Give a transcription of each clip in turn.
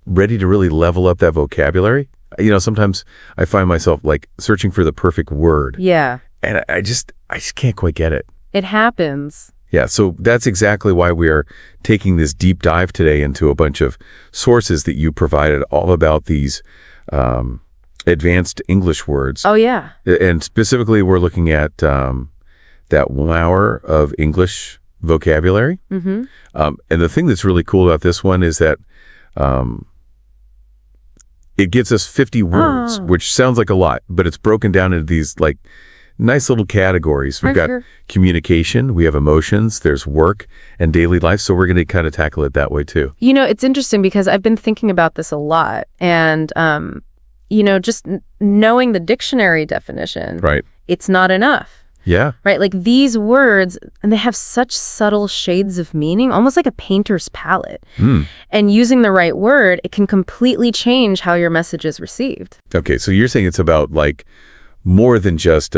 ready to really level up that vocabulary. Sometimes I find myself like searching for the perfect word. Yeah. And I just can't quite get it. It happens. Yeah, so that's exactly why we are taking this deep dive today into a bunch of sources that you provided all about these advanced English words. Oh, yeah. And specifically, we're looking at that 1 hour of English vocabulary. Mm-hmm. And the thing that's really cool about this one is that it gives us 50 words, which sounds like a lot, but it's broken down into these like nice little categories. We've got communication, we have emotions, there's work and daily life. So we're going to kind of tackle it that way too. It's interesting because I've been thinking about this a lot. And, just knowing the dictionary definition, right? It's not enough. Yeah. Right? Like these words, and they have such subtle shades of meaning, almost like a painter's palette. And using the right word, it can completely change how your message is received. Okay, so you're saying it's about like more than just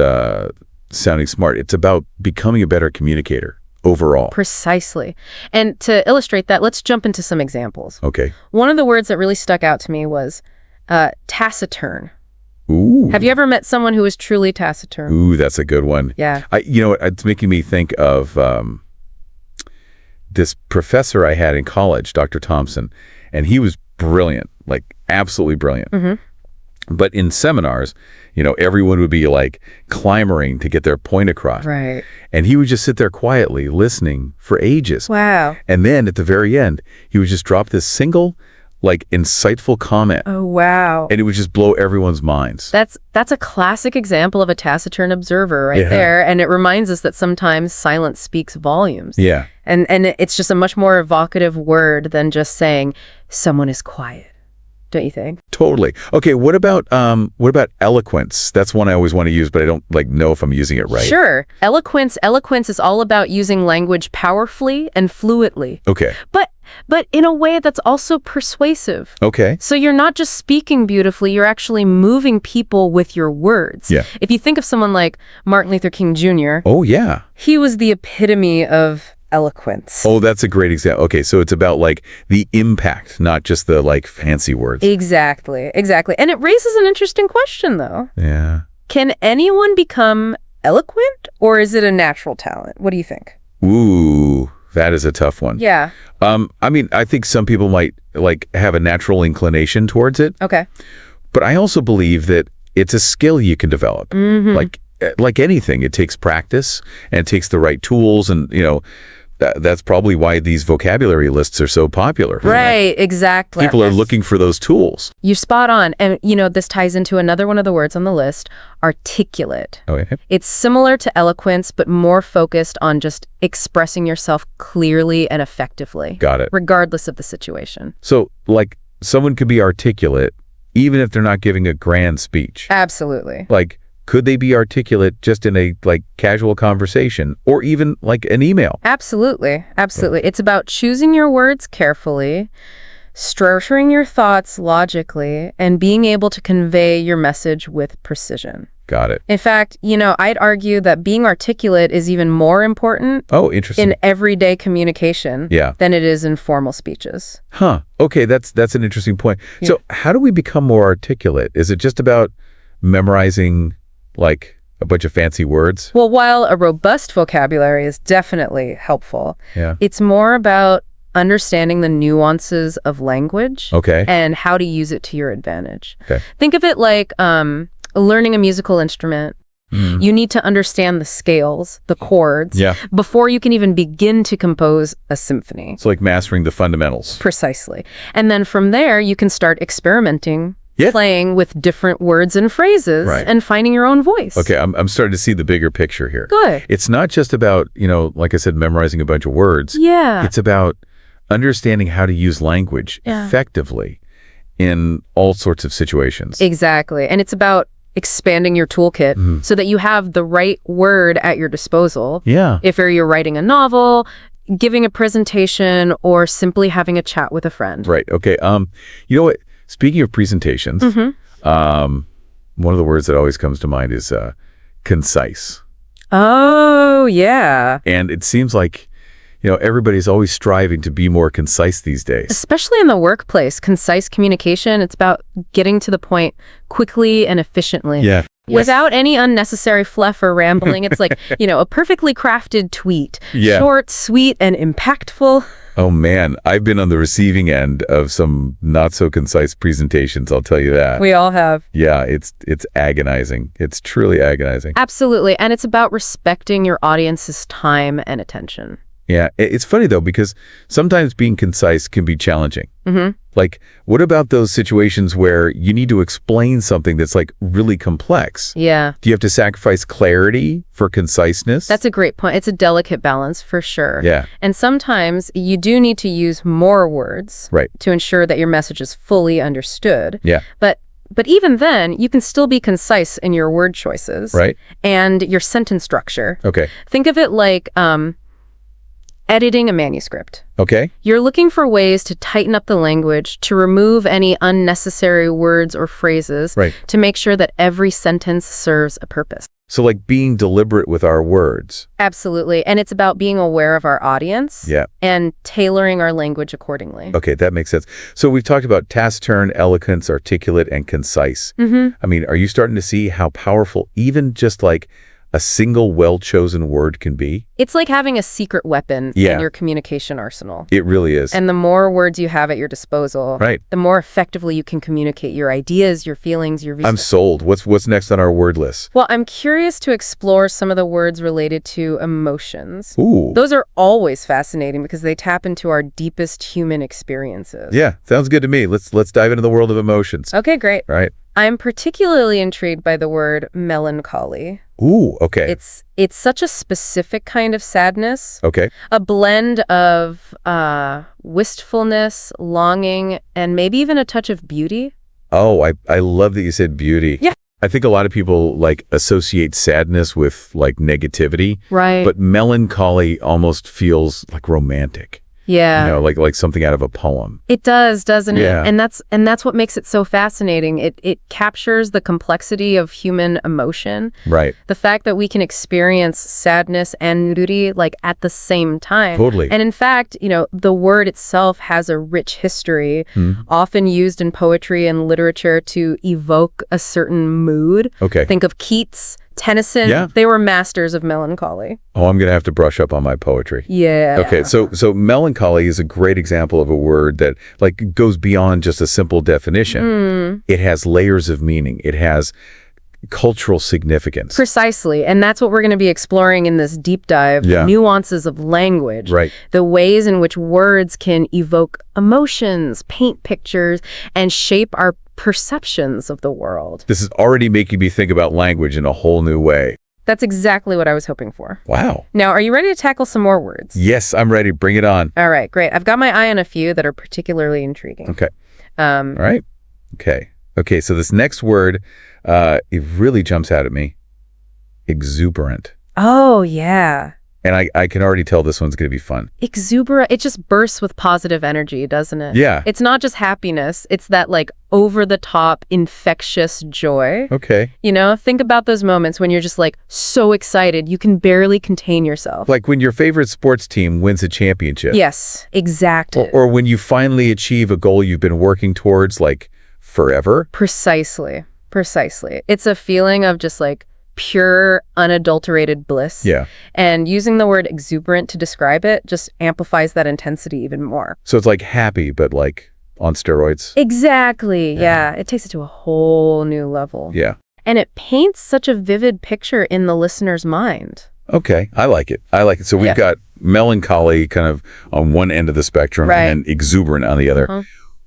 sounding smart. It's about becoming a better communicator overall. Precisely. And to illustrate that, let's jump into some examples. Okay. One of the words that really stuck out to me was taciturn. Ooh. Have you ever met someone who is truly taciturn? Ooh, that's a good one. Yeah. It's making me think of this professor I had in college, Dr. Thompson, and he was brilliant, like absolutely brilliant. Mm-hmm. But in seminars, everyone would be like clamoring to get their point across. Right. And he would just sit there quietly listening for ages. Wow. And then at the very end, he would just drop this single, like insightful comment. Oh, wow. And it would just blow everyone's minds. That's a classic example of a taciturn observer right there. And it reminds us that sometimes silence speaks volumes. Yeah. And it's just a much more evocative word than just saying someone is quiet. Don't you think? Totally. Okay, what about eloquence? That's one I always want to use, but I don't know if I'm using it right. Sure. Eloquence is all about using language powerfully and fluently. Okay. But in a way that's also persuasive. Okay. So you're not just speaking beautifully, you're actually moving people with your words. Yeah. If you think of someone like Martin Luther King Jr. Oh, yeah. He was the epitome of eloquence. Oh, that's a great example. Okay, so it's about like the impact, not just the like fancy words. Exactly. And it raises an interesting question, though. Yeah. Can anyone become eloquent, or is it a natural talent? What do you think? Ooh, that is a tough one. Yeah. I think some people might like have a natural inclination towards it. Okay. But I also believe that it's a skill you can develop. Mm-hmm. Like anything, it takes practice and it takes the right tools, and that's probably why these vocabulary lists are so popular. Right, exactly. People are looking for those tools. You're spot on. And, this ties into another one of the words on the list, articulate. Oh, yeah. It's similar to eloquence, but more focused on just expressing yourself clearly and effectively. Got it. Regardless of the situation. So, like, someone could be articulate even if they're not giving a grand speech. Absolutely. Like, could they be articulate just in a like casual conversation or even like an email? Absolutely. It's about choosing your words carefully, structuring your thoughts logically, and being able to convey your message with precision. Got it. In fact, I'd argue that being articulate is even more important in everyday communication than it is in formal speeches. Huh. Okay, that's an interesting point. Yeah. So how do we become more articulate? Is it just about memorizing like a bunch of fancy words? Well, while a robust vocabulary is definitely helpful, it's more about understanding the nuances of language and how to use it to your advantage. Okay. Think of it like learning a musical instrument. You need to understand the scales, the chords, before you can even begin to compose a symphony. It's like mastering the fundamentals. Precisely. And then from there, you can start experimenting, playing with different words and phrases and finding your own voice. Okay, I'm starting to see the bigger picture here. Good. It's not just about, like I said, memorizing a bunch of words. Yeah. It's about understanding how to use language effectively in all sorts of situations. Exactly. And it's about expanding your toolkit so that you have the right word at your disposal. Yeah. If you're writing a novel, giving a presentation, or simply having a chat with a friend. Right. Okay. You know what? Speaking of presentations, one of the words that always comes to mind is concise. Oh, yeah. And it seems like, everybody's always striving to be more concise these days. Especially in the workplace, concise communication, it's about getting to the point quickly and efficiently. Yeah. Without any unnecessary fluff or rambling. It's like, a perfectly crafted tweet. Yeah. Short, sweet, and impactful. Oh, man, I've been on the receiving end of some not-so-concise presentations, I'll tell you that. We all have. Yeah, it's agonizing. It's truly agonizing. Absolutely. And it's about respecting your audience's time and attention. Yeah, it's funny, though, because sometimes being concise can be challenging. Mm-hmm. Like, what about those situations where you need to explain something that's, like, really complex? Yeah. Do you have to sacrifice clarity for conciseness? That's a great point. It's a delicate balance, for sure. Yeah. And sometimes you do need to use more words to ensure that your message is fully understood. Yeah. But even then, you can still be concise in your word choices. Right. And your sentence structure. Okay. Think of it like editing a manuscript. Okay. You're looking for ways to tighten up the language, to remove any unnecessary words or phrases, to make sure that every sentence serves a purpose. So like being deliberate with our words. Absolutely. And it's about being aware of our audience and tailoring our language accordingly. Okay, that makes sense. So we've talked about taciturn, eloquent, articulate, and concise. Mm-hmm. I mean, are you starting to see how powerful even just like a single well-chosen word can be? It's like having a secret weapon in your communication arsenal. It really is. And the more words you have at your disposal, the more effectively you can communicate your ideas, your feelings, your views. I'm sold. What's next on our word list? Well, I'm curious to explore some of the words related to emotions. Ooh. Those are always fascinating because they tap into our deepest human experiences. Yeah, sounds good to me. Let's dive into the world of emotions. Okay, great. Right. I'm particularly intrigued by the word melancholy. Ooh, okay. It's such a specific kind of sadness. Okay. A blend of wistfulness, longing, and maybe even a touch of beauty. Oh, I love that you said beauty. Yeah. I think a lot of people like associate sadness with like negativity. Right. But melancholy almost feels like romantic. Yeah. Like something out of a poem. It does, doesn't it? Yeah. And that's what makes it so fascinating. It captures the complexity of human emotion. Right. The fact that we can experience sadness and beauty like at the same time. Totally. And in fact, the word itself has a rich history, often used in poetry and literature to evoke a certain mood. Okay. Think of Keats, Tennyson. They were masters of melancholy. Oh, I'm going to have to brush up on my poetry. Yeah. Okay, so melancholy is a great example of a word that like goes beyond just a simple definition. It has layers of meaning. It has cultural significance. Precisely. And that's what we're going to be exploring in this deep dive, the nuances of language, the ways in which words can evoke emotions, paint pictures, and shape our perceptions of the world. This is already making me think about language in a whole new way. That's exactly what I was hoping for. Wow. Now, are you ready to tackle some more words? Yes, I'm ready. Bring it on. All right, great. I've got my eye on a few that are particularly intriguing. Okay. All right. Okay, so this next word, it really jumps out at me. Exuberant. Oh, yeah. And I can already tell this one's going to be fun. Exuberant, it just bursts with positive energy, doesn't it? Yeah. It's not just happiness. It's that like over-the-top, infectious joy. Okay. Think about those moments when you're just like so excited, you can barely contain yourself. Like when your favorite sports team wins a championship. Yes, exactly. Or when you finally achieve a goal you've been working towards like forever. Precisely. It's a feeling of just like pure, unadulterated bliss. Yeah. And using the word exuberant to describe it just amplifies that intensity even more. So it's like happy, but like on steroids. Exactly. Yeah. It takes it to a whole new level. Yeah. And it paints such a vivid picture in the listener's mind. Okay. I like it. So we've got melancholy kind of on one end of the spectrum and then exuberant on the other.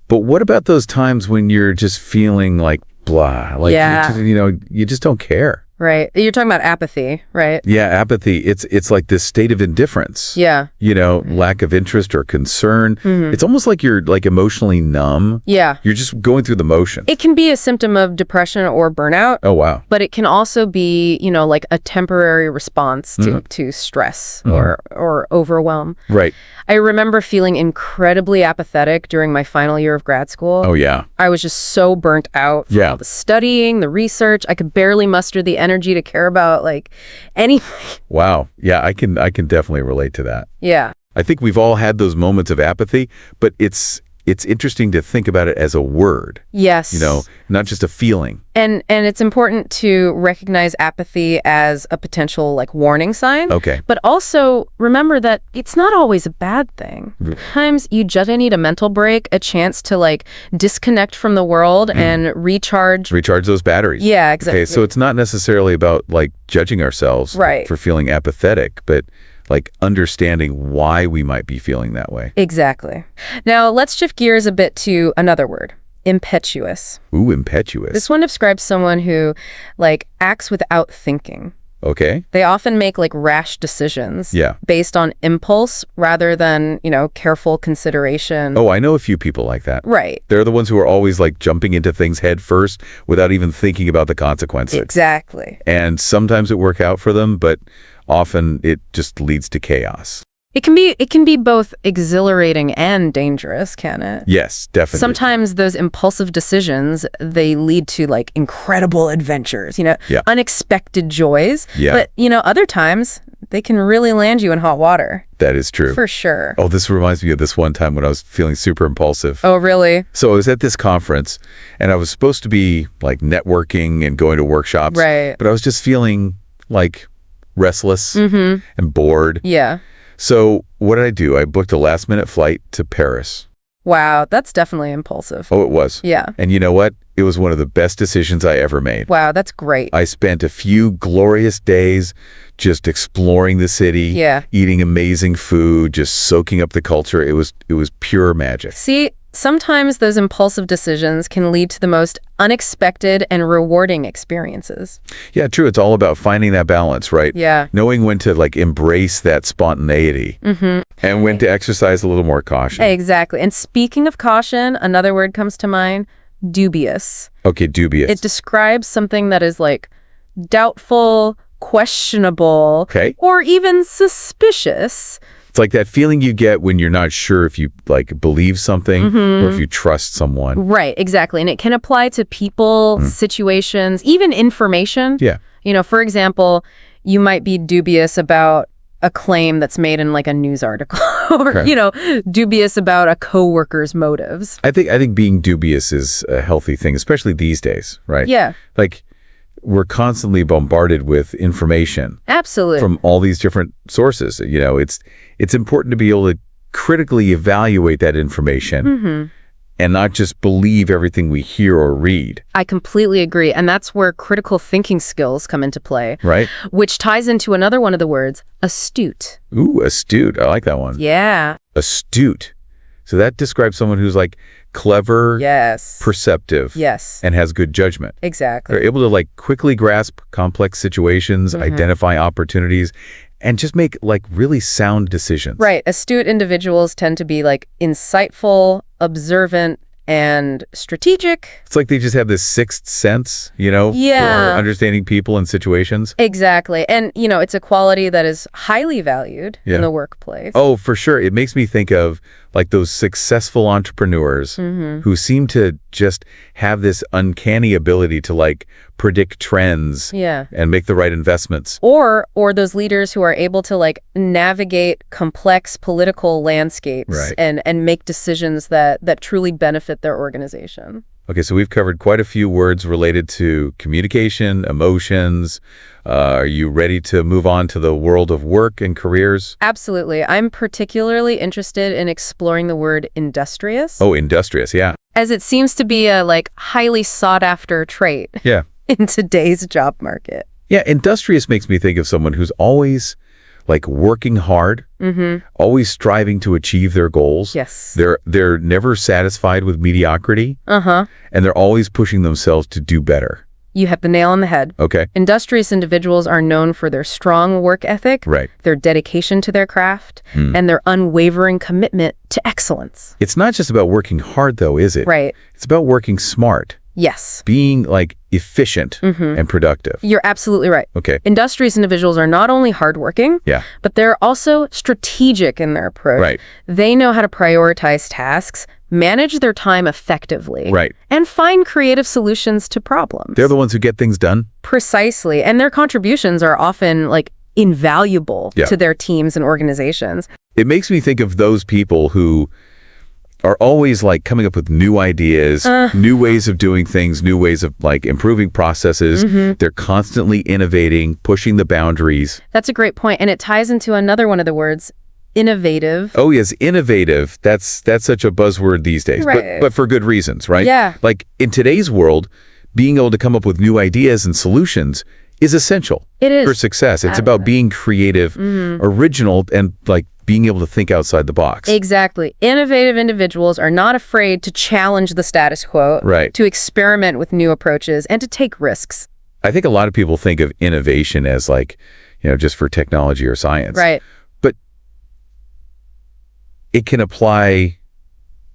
But what about those times when you're just feeling like blah, like you just don't care? Right. You're talking about apathy, right? Yeah, apathy. It's like this state of indifference. Yeah. Lack of interest or concern. It's almost like you're like emotionally numb. Yeah. You're just going through the motion. It can be a symptom of depression or burnout. Oh, wow. But it can also be, like a temporary response to stress or overwhelm. Right. I remember feeling incredibly apathetic during my final year of grad school. Oh, yeah. I was just so burnt out from all the studying, the research. I could barely muster the energy to care about like anything. Wow. Yeah, I can definitely relate to that. Yeah. I think we've all had those moments of apathy, but it's interesting to think about it as a word. Yes. Not just a feeling. And it's important to recognize apathy as a potential warning sign. Okay. But also remember that it's not always a bad thing. Sometimes you just need a mental break, a chance to disconnect from the world and recharge. Recharge those batteries. Yeah, exactly. Okay, so it's not necessarily about judging ourselves for feeling apathetic, but understanding why we might be feeling that way. Exactly. Now, let's shift gears a bit to another word, impetuous. Ooh, impetuous. This one describes someone who, acts without thinking. Okay. They often make, rash decisions based on impulse rather than, careful consideration. Oh, I know a few people like that. Right. They're the ones who are always, jumping into things head first without even thinking about the consequences. Exactly. And sometimes it works out for them, but often it just leads to chaos. It can be both exhilarating and dangerous, can it? Yes, definitely. Sometimes those impulsive decisions, they lead to incredible adventures, unexpected joys. Yeah. But, other times they can really land you in hot water. That is true. For sure. Oh, this reminds me of this one time when I was feeling super impulsive. Oh, really? So I was at this conference and I was supposed to be networking and going to workshops. Right. But I was just feeling restless and bored. Yeah. So what did I do? I booked a last-minute flight to Paris. Wow, that's definitely impulsive. Oh, it was. Yeah. And you know what? It was one of the best decisions I ever made. Wow, that's great. I spent a few glorious days just exploring the city, eating amazing food, just soaking up the culture. It was pure magic. See, sometimes those impulsive decisions can lead to the most unexpected and rewarding experiences. Yeah, true. It's all about finding that balance, right? Yeah. Knowing when to embrace that spontaneity and when to exercise a little more caution. Exactly. And speaking of caution, another word comes to mind, dubious. Okay, dubious. It describes something that is doubtful, questionable, or even suspicious. It's like that feeling you get when you're not sure if you believe something or if you trust someone. Right, exactly. And it can apply to people, situations, even information. Yeah. For example, you might be dubious about a claim that's made in a news article or, dubious about a coworker's motives. I think being dubious is a healthy thing, especially these days, right? Yeah. We're constantly bombarded with information. Absolutely. From all these different sources. It's important to be able to critically evaluate that information and not just believe everything we hear or read. I completely agree. And that's where critical thinking skills come into play. Right. Which ties into another one of the words, astute. Ooh, astute. I like that one. Yeah. Astute. So that describes someone who's clever, perceptive, and has good judgment. Exactly. They're able to quickly grasp complex situations, identify opportunities, and just make really sound decisions. Right. Astute individuals tend to be insightful, observant, and strategic. It's like they just have this sixth sense, for understanding people and situations. Exactly. And, it's a quality that is highly valued in the workplace. Oh, for sure. It makes me think of those successful entrepreneurs who seem to just have this uncanny ability to predict trends and make the right investments. Or those leaders who are able to navigate complex political landscapes and make decisions that truly benefit their organization. Okay, so we've covered quite a few words related to communication, emotions. Are you ready to move on to the world of work and careers? Absolutely. I'm particularly interested in exploring the word industrious. Oh, industrious, yeah. As it seems to be a highly sought after trait in today's job market. Yeah, industrious makes me think of someone who's always working hard, always striving to achieve their goals. Yes. They're never satisfied with mediocrity. And they're always pushing themselves to do better. You hit the nail on the head. Okay. Industrious individuals are known for their strong work ethic, their dedication to their craft, and their unwavering commitment to excellence. It's not just about working hard, though, is it? Right. It's about working smart. Yes. Being efficient and productive. You're absolutely right. Okay. Industrious individuals are not only hardworking, but they're also strategic in their approach. Right. They know how to prioritize tasks, manage their time effectively, and find creative solutions to problems. They're the ones who get things done. Precisely. And their contributions are often invaluable to their teams and organizations. It makes me think of those people who are always like coming up with new ideas, new ways of doing things, new ways of like improving processes. They're constantly innovating, pushing the boundaries. That's a great point. And it ties into another one of the words, innovative. Oh, yes, innovative. That's such a buzzword these days, right. but for good reasons, right? Yeah. Like in today's world, being able to come up with new ideas and solutions is essential for success. It's about being creative, original, and like being able to think outside the box. Exactly. Innovative individuals are not afraid to challenge the status quo, to experiment with new approaches, and to take risks. I think a lot of people think of innovation as like, just for technology or science. Right. But it can apply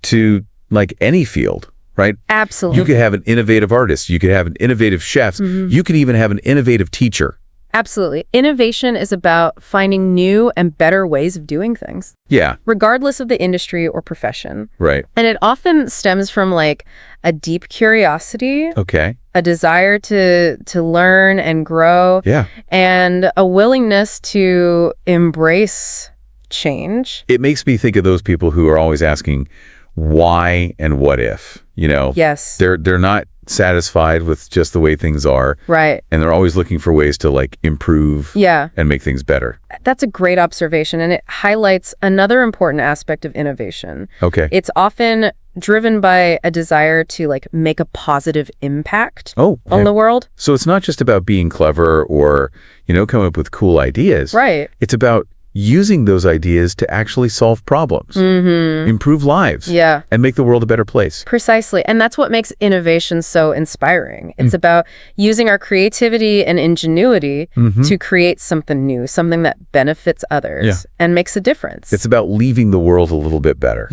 to like any field, right? Absolutely. You could have an innovative artist. You could have an innovative chef. You could even have an innovative teacher. Absolutely. Innovation is about finding new and better ways of doing things. Yeah. Regardless of the industry or profession. Right. And it often stems from like a deep curiosity. Okay. A desire to learn and grow. Yeah. And a willingness to embrace change. It makes me think of those people who are always asking why and what if, Yes. They're not satisfied with just the way things are. Right. And they're always looking for ways to like improve and make things better. That's a great observation, and it highlights another important aspect of innovation. Okay. It's often driven by a desire to like make a positive impact on the world. So it's not just about being clever or, coming up with cool ideas. Right. It's about using those ideas to actually solve problems, improve lives, and make the world a better place. Precisely. And that's what makes innovation so inspiring. It's about using our creativity and ingenuity to create something new, something that benefits others and makes a difference. It's about leaving the world a little bit better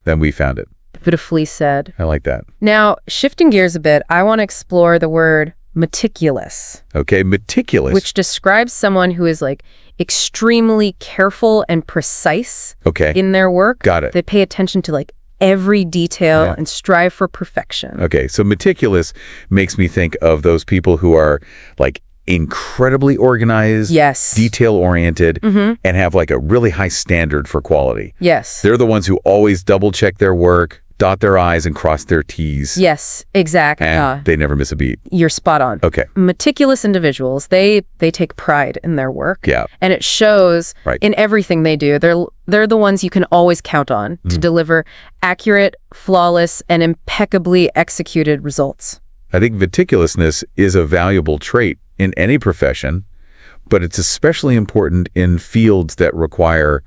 than we found it. Beautifully said. I like that. Now, shifting gears a bit, I want to explore the word meticulous. Okay, meticulous. Which describes someone who is like extremely careful and precise in their work. Got it. They pay attention to like every detail and strive for perfection. Okay, so meticulous makes me think of those people who are like incredibly organized, detail-oriented, and have like a really high standard for quality. Yes. They're the ones who always double-check their work, dot their I's and cross their T's. Yes, exactly. And they never miss a beat. You're spot on. Okay. Meticulous individuals, they take pride in their work. Yeah. And it shows in everything they do. They're the ones you can always count on to deliver accurate, flawless, and impeccably executed results. I think meticulousness is a valuable trait in any profession, but it's especially important in fields that require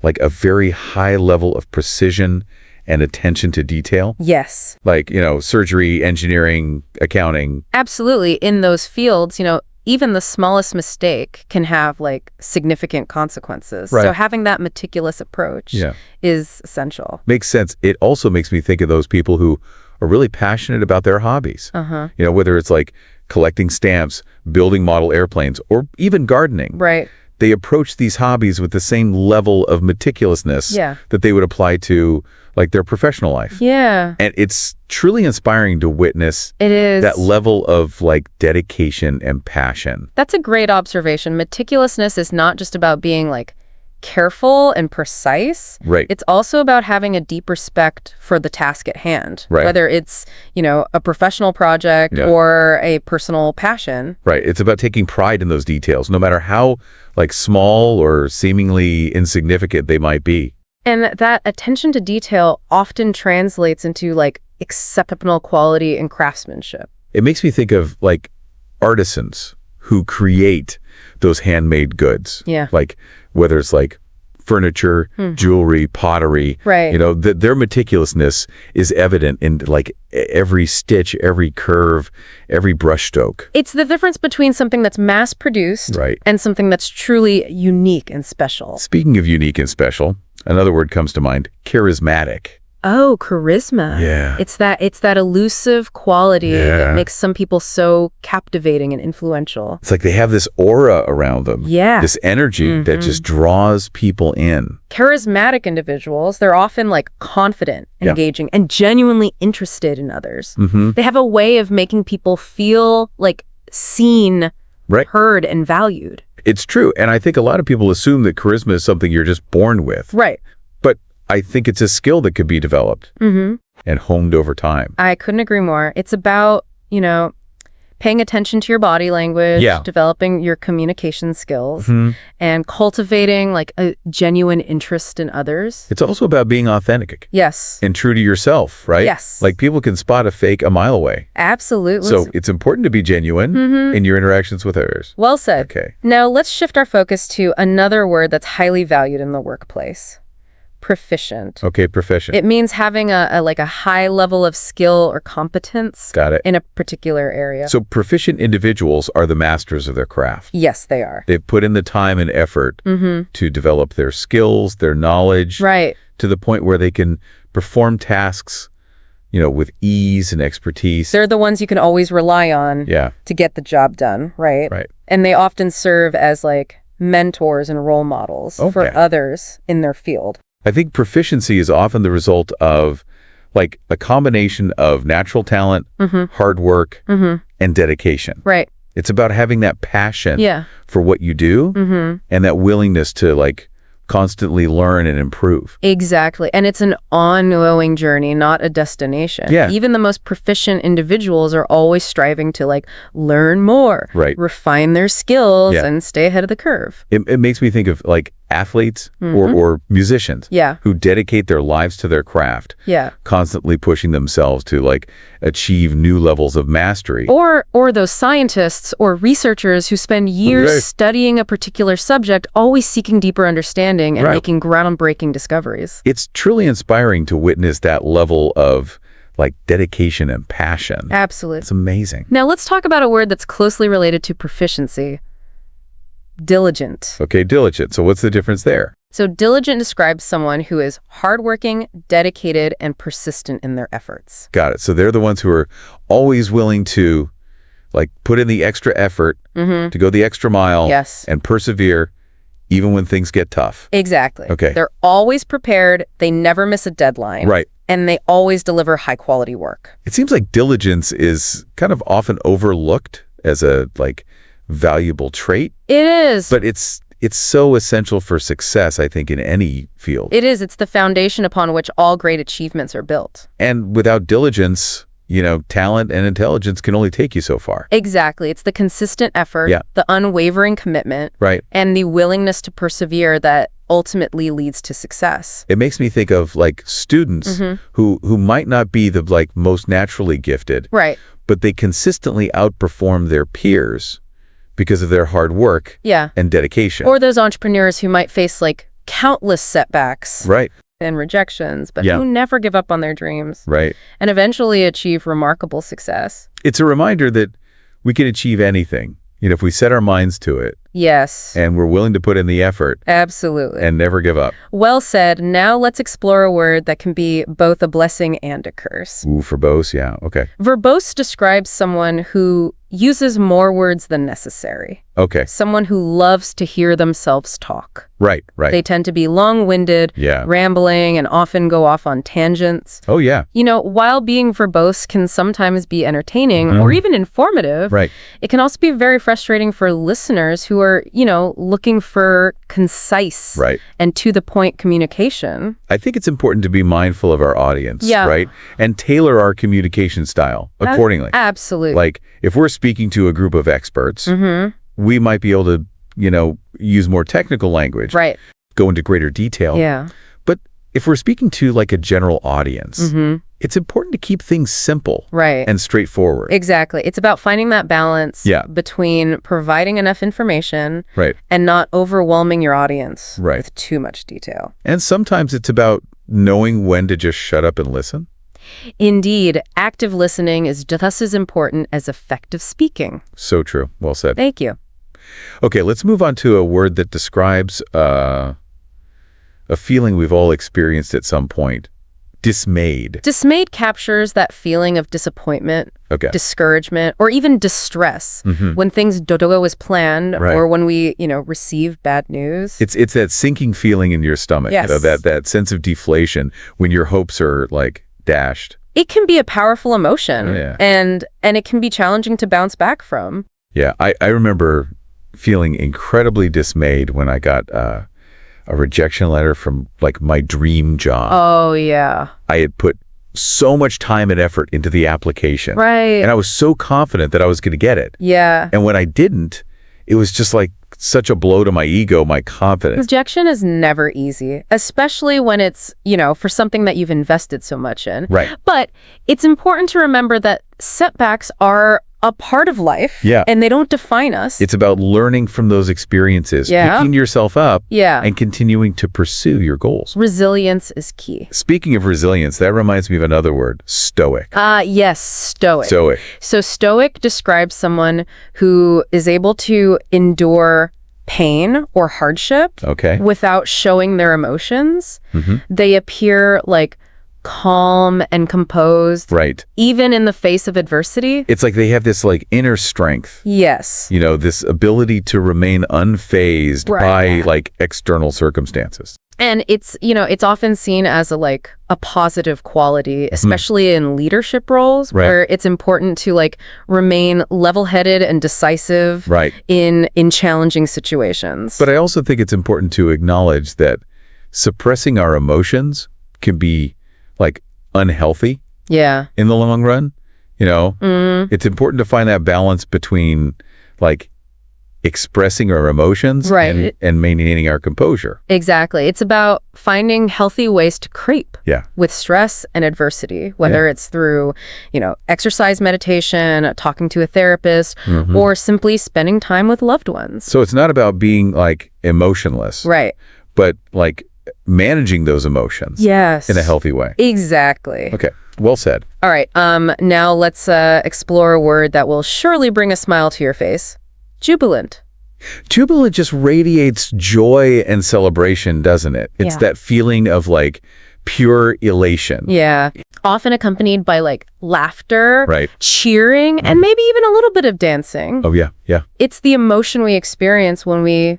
like a very high level of precision and attention to detail. Yes. Like, surgery, engineering, accounting. Absolutely. In those fields, even the smallest mistake can have like significant consequences. Right. So having that meticulous approach is essential. Makes sense. It also makes me think of those people who are really passionate about their hobbies. Whether it's like collecting stamps, building model airplanes, or even gardening. Right. They approach these hobbies with the same level of meticulousness that they would apply to like their professional life. Yeah. And it's truly inspiring to witness that level of like dedication and passion. That's a great observation. Meticulousness is not just about being like careful and precise. Right. It's also about having a deep respect for the task at hand. Right. Whether it's, a professional project or a personal passion. Right. It's about taking pride in those details, no matter how like small or seemingly insignificant they might be. And that attention to detail often translates into like exceptional quality and craftsmanship. It makes me think of like artisans who create those handmade goods. Yeah. Like whether it's like furniture, jewelry, pottery. Right. Their meticulousness is evident in like every stitch, every curve, every brushstroke. It's the difference between something that's mass-produced and something that's truly unique and special. Speaking of unique and special, another word comes to mind, charismatic. Oh, charisma. Yeah. It's that elusive quality that makes some people so captivating and influential. It's like they have this aura around them. Yeah. This energy that just draws people in. Charismatic individuals, they're often like confident, engaging, and genuinely interested in others. They have a way of making people feel like seen, heard, and valued. It's true. And I think a lot of people assume that charisma is something you're just born with. Right. But I think it's a skill that could be developed and honed over time. I couldn't agree more. It's about, paying attention to your body language, developing your communication skills, and cultivating like a genuine interest in others. It's also about being authentic. Yes. And true to yourself, right? Yes. Like people can spot a fake a mile away. Absolutely. So it's important to be genuine in your interactions with others. Well said. Okay. Now let's shift our focus to another word that's highly valued in the workplace. Proficient. Okay, proficient. It means having a high level of skill or competence. Got it. In a particular area. So proficient individuals are the masters of their craft. Yes, they are. They've put in the time and effort to develop their skills, their knowledge, right, to the point where they can perform tasks, with ease and expertise. They're the ones you can always rely on to get the job done, right? Right. And they often serve as like mentors and role models for others in their field. I think proficiency is often the result of like a combination of natural talent, hard work, and dedication. Right. It's about having that passion for what you do and that willingness to like constantly learn and improve. Exactly. And it's an ongoing journey, not a destination. Yeah. Even the most proficient individuals are always striving to like learn more, refine their skills, and stay ahead of the curve. It makes me think of like athletes or musicians who dedicate their lives to their craft, constantly pushing themselves to like achieve new levels of mastery. Or those scientists or researchers who spend years studying a particular subject, always seeking deeper understanding and making groundbreaking discoveries. It's truly inspiring to witness that level of like dedication and passion. Absolutely. It's amazing. Now let's talk about a word that's closely related to proficiency. Diligent. Okay, diligent. So what's the difference there? So diligent describes someone who is hardworking, dedicated, and persistent in their efforts. Got it. So they're the ones who are always willing to like put in the extra effort to go the extra mile and persevere even when things get tough. Exactly. Okay. They're always prepared. They never miss a deadline. Right. And they always deliver high quality work. It seems like diligence is kind of often overlooked as a like valuable trait. It is. But it's so essential for success, I think, in any field. It is. It's the foundation upon which all great achievements are built. And without diligence, talent and intelligence can only take you so far. Exactly. It's the consistent effort, the unwavering commitment, and the willingness to persevere that ultimately leads to success. It makes me think of like students who might not be the like most naturally gifted, but they consistently outperform their peers because of their hard work and dedication. Or those entrepreneurs who might face like countless setbacks and rejections, but who never give up on their dreams and eventually achieve remarkable success. It's a reminder that we can achieve anything, if we set our minds to it. Yes. And we're willing to put in the effort. Absolutely. And never give up. Well said. Now let's explore a word that can be both a blessing and a curse. Ooh, verbose, yeah. Okay. Verbose describes someone who uses more words than necessary. Okay. Someone who loves to hear themselves talk. Right. They tend to be long-winded, rambling, and often go off on tangents. Oh, yeah. While being verbose can sometimes be entertaining or even informative, it can also be very frustrating for listeners who are, looking for concise and to-the-point communication. I think it's important to be mindful of our audience, right? And tailor our communication style accordingly. Absolutely. Like, if we're speaking to a group of experts, we might be able to, use more technical language, go into greater detail. Yeah. But if we're speaking to like a general audience, it's important to keep things simple and straightforward. Exactly. It's about finding that balance between providing enough information and not overwhelming your audience with too much detail. And sometimes it's about knowing when to just shut up and listen. Indeed, active listening is just as important as effective speaking. So true. Well said. Thank you. Okay, let's move on to a word that describes a feeling we've all experienced at some point. Dismayed. Dismayed captures that feeling of disappointment, discouragement, or even distress when things don't go as planned or when we, receive bad news. It's that sinking feeling in your stomach, that sense of deflation when your hopes are like dashed. It can be a powerful emotion and it can be challenging to bounce back from. Yeah, I remember feeling incredibly dismayed when I got a rejection letter from like my dream job. Oh, yeah. I had put so much time and effort into the application. Right. And I was so confident that I was going to get it. Yeah. And when I didn't, it was just like such a blow to my ego, my confidence. Rejection is never easy, especially when it's, for something that you've invested so much in. Right. But it's important to remember that setbacks are a part of life. Yeah. And they don't define us. It's about learning from those experiences, picking yourself up, and continuing to pursue your goals. Resilience is key. Speaking of resilience, that reminds me of another word, stoic. Yes, stoic. Stoic. So stoic describes someone who is able to endure pain or hardship without showing their emotions. They appear like calm and composed. Right. Even in the face of adversity. It's like they have this like inner strength. Yes. This ability to remain unfazed by like external circumstances. And it's often seen as a positive quality, especially in leadership roles where it's important to like remain level-headed and decisive in challenging situations. But I also think it's important to acknowledge that suppressing our emotions can be like unhealthy in the long run. It's important to find that balance between like expressing our emotions and maintaining our composure. Exactly. It's about finding healthy ways to cope with stress and adversity, whether it's through, exercise, meditation, talking to a therapist, or simply spending time with loved ones. So it's not about being like emotionless. Right. But like managing those emotions in a healthy way. Exactly. Okay. Well said. All right. Now let's explore a word that will surely bring a smile to your face. Jubilant. Jubilant just radiates joy and celebration, doesn't it? It's that feeling of like pure elation. Yeah. Often accompanied by like laughter, cheering, and maybe even a little bit of dancing. Oh, yeah. Yeah. It's the emotion we experience when we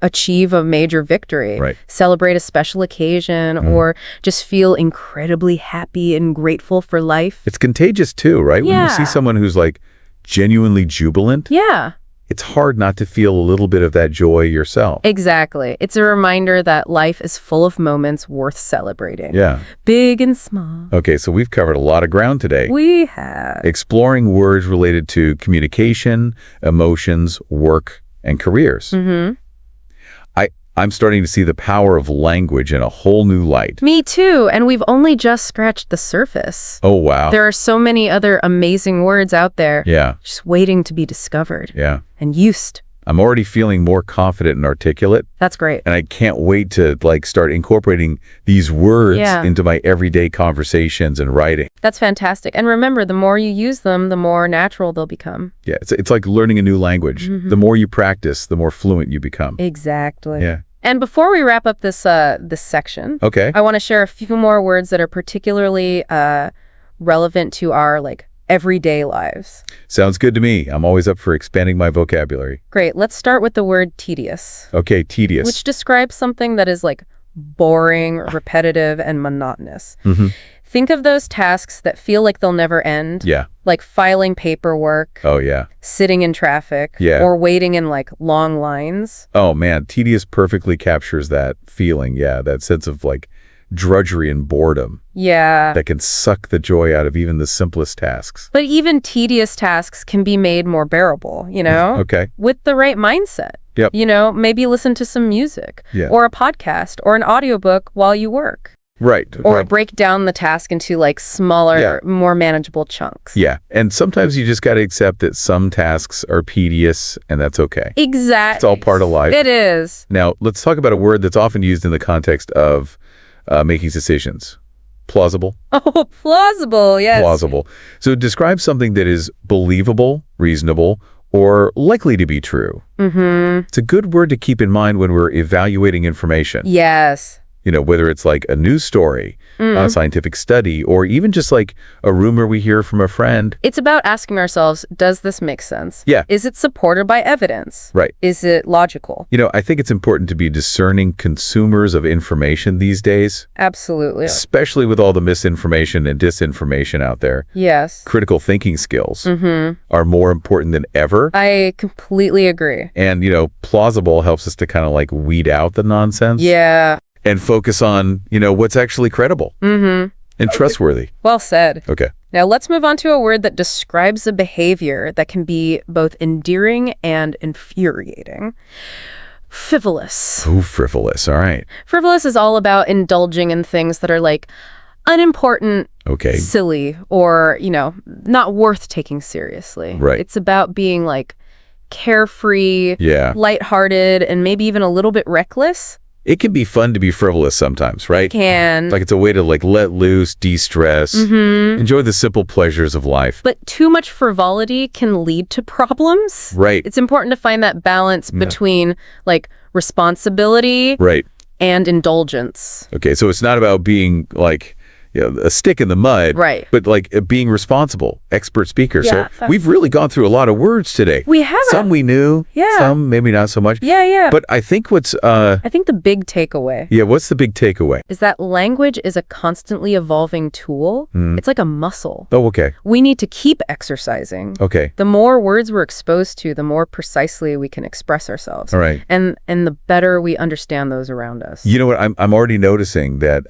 achieve a major victory, celebrate a special occasion, or just feel incredibly happy and grateful for life. It's contagious too, right? Yeah. When you see someone who's like genuinely jubilant, it's hard not to feel a little bit of that joy yourself. Exactly. It's a reminder that life is full of moments worth celebrating. Yeah. Big and small. Okay, so we've covered a lot of ground today. We have. Exploring words related to communication, emotions, work, and careers. I'm starting to see the power of language in a whole new light. Me too, and we've only just scratched the surface. Oh, wow. There are so many other amazing words out there. Just waiting to be discovered. And used. I'm already feeling more confident and articulate. That's great. And I can't wait to like start incorporating these words into my everyday conversations and writing. That's fantastic. And remember, the more you use them, the more natural they'll become. Yeah, it's like learning a new language. The more you practice, the more fluent you become. Exactly. Yeah. And before we wrap up this section, I want to share a few more words that are particularly relevant to our like everyday lives. Sounds good to me. I'm always up for expanding my vocabulary. Great. Let's start with the word tedious. Okay, tedious. Which describes something that is like boring, repetitive, and monotonous. Think of those tasks that feel like they'll never end. Yeah. Like filing paperwork. Oh, yeah. Sitting in traffic. Yeah. Or waiting in like long lines. Oh, man. Tedious perfectly captures that feeling. Yeah. That sense of like drudgery and boredom. Yeah. That can suck the joy out of even the simplest tasks. But even tedious tasks can be made more bearable, Okay. With the right mindset. Yep. Maybe listen to some music. Yeah. Or a podcast or an audiobook while you work. Right. Or break down the task into like smaller, more manageable chunks. Yeah. And sometimes you just got to accept that some tasks are tedious, and that's okay. Exactly. It's all part of life. It is. Now, let's talk about a word that's often used in the context of making decisions. Plausible. Oh, plausible. Yes. Plausible. So it describes something that is believable, reasonable, or likely to be true. It's a good word to keep in mind when we're evaluating information. Yes. whether it's like a news story, a scientific study, or even just like a rumor we hear from a friend. It's about asking ourselves, does this make sense? Yeah. Is it supported by evidence? Right. Is it logical? I think it's important to be discerning consumers of information these days. Absolutely. Especially with all the misinformation and disinformation out there. Yes. Critical thinking skills are more important than ever. I completely agree. And, plausible helps us to kind of like weed out the nonsense. Yeah. And focus on, what's actually credible and trustworthy. Well said. Okay. Now let's move on to a word that describes a behavior that can be both endearing and infuriating. Frivolous. Oh, frivolous. All right. Frivolous is all about indulging in things that are like unimportant, silly, or, not worth taking seriously. Right. It's about being like carefree, lighthearted, and maybe even a little bit reckless. It can be fun to be frivolous sometimes, right? It can. Like it's a way to like let loose, de-stress, enjoy the simple pleasures of life. But too much frivolity can lead to problems. Right. It's important to find that balance between like responsibility and indulgence. Okay, so it's not about being like a stick in the mud, right? But like being responsible, expert speaker. Yeah, so we've really gone through a lot of words today. We have. Some we knew, some maybe not so much. Yeah. But I think I think the big takeaway. Yeah, what's the big takeaway? Is that language is a constantly evolving tool. It's like a muscle. Oh, okay. We need to keep exercising. Okay. The more words we're exposed to, the more precisely we can express ourselves. All right. And the better we understand those around us. You know what? I'm already noticing that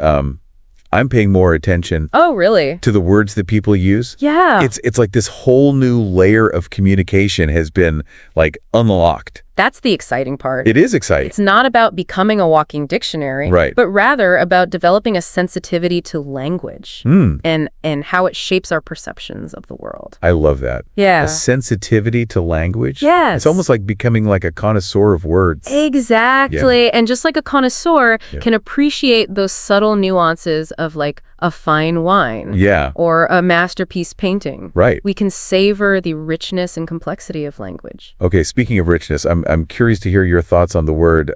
I'm paying more attention. Oh, really? To the words that people use. Yeah. It's like this whole new layer of communication has been like unlocked. That's the exciting part. It is exciting. It's not about becoming a walking dictionary, but rather about developing a sensitivity to language and how it shapes our perceptions of the world. I love that. Yeah. A sensitivity to language. Yes. It's almost like becoming like a connoisseur of words. Exactly. Yeah. And just like a connoisseur can appreciate those subtle nuances of like a fine wine. Yeah. Or a masterpiece painting. Right. We can savor the richness and complexity of language. Okay, speaking of richness, I'm curious to hear your thoughts on the word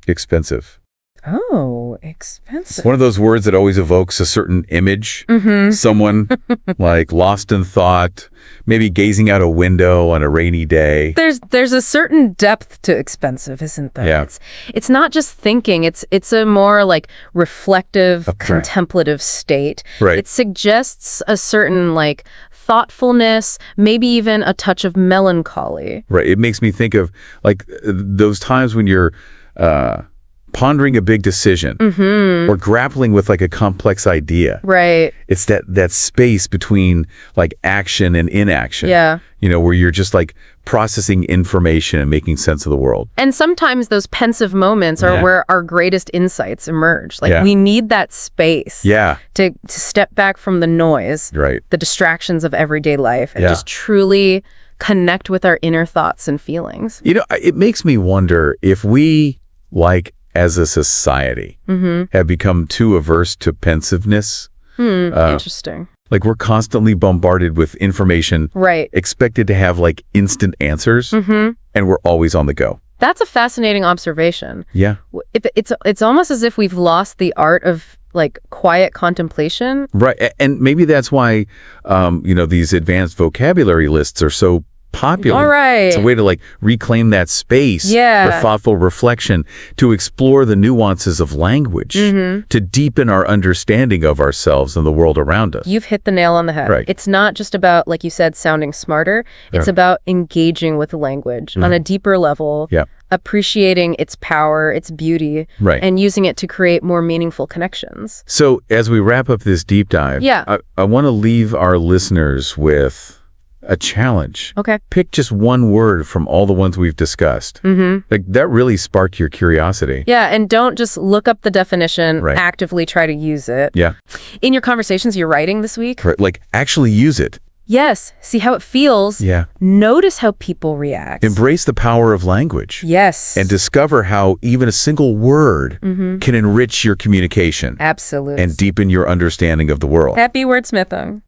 expensive. Oh, expensive. It's one of those words that always evokes a certain image. Someone like lost in thought, maybe gazing out a window on a rainy day. There's a certain depth to expensive, isn't there? Yeah. It's not just thinking. It's a more like reflective, contemplative state. Right. It suggests a certain like thoughtfulness, maybe even a touch of melancholy. Right. It makes me think of like those times when you're pondering a big decision or grappling with like a complex idea. Right. It's that space between like action and inaction. Yeah. Where you're just like processing information and making sense of the world. And sometimes those pensive moments are where our greatest insights emerge. Like we need that space to step back from the noise, the distractions of everyday life, and just truly connect with our inner thoughts and feelings. It makes me wonder if we, like as a society, have become too averse to pensiveness. Interesting. Like we're constantly bombarded with information, expected to have like instant answers, and we're always on the go. That's a fascinating observation. Yeah. It's almost as if we've lost the art of like quiet contemplation. Right. And maybe that's why, these advanced vocabulary lists are so popular. All right. It's a way to like reclaim that space for thoughtful reflection, to explore the nuances of language, to deepen our understanding of ourselves and the world around us. You've hit the nail on the head. Right. It's not just about, like you said, sounding smarter. It's about engaging with language on a deeper level, appreciating its power, its beauty, and using it to create more meaningful connections. So as we wrap up this deep dive, I want to leave our listeners with a challenge. Okay. Pick just one word from all the ones we've discussed. Like that really sparked your curiosity. Yeah, and don't just look up the definition, actively try to use it. Yeah. In your conversations you're writing this week. Like actually use it. Yes. See how it feels. Yeah. Notice how people react. Embrace the power of language. Yes. And discover how even a single word can enrich your communication. Absolutely. And deepen your understanding of the world. Happy wordsmithing.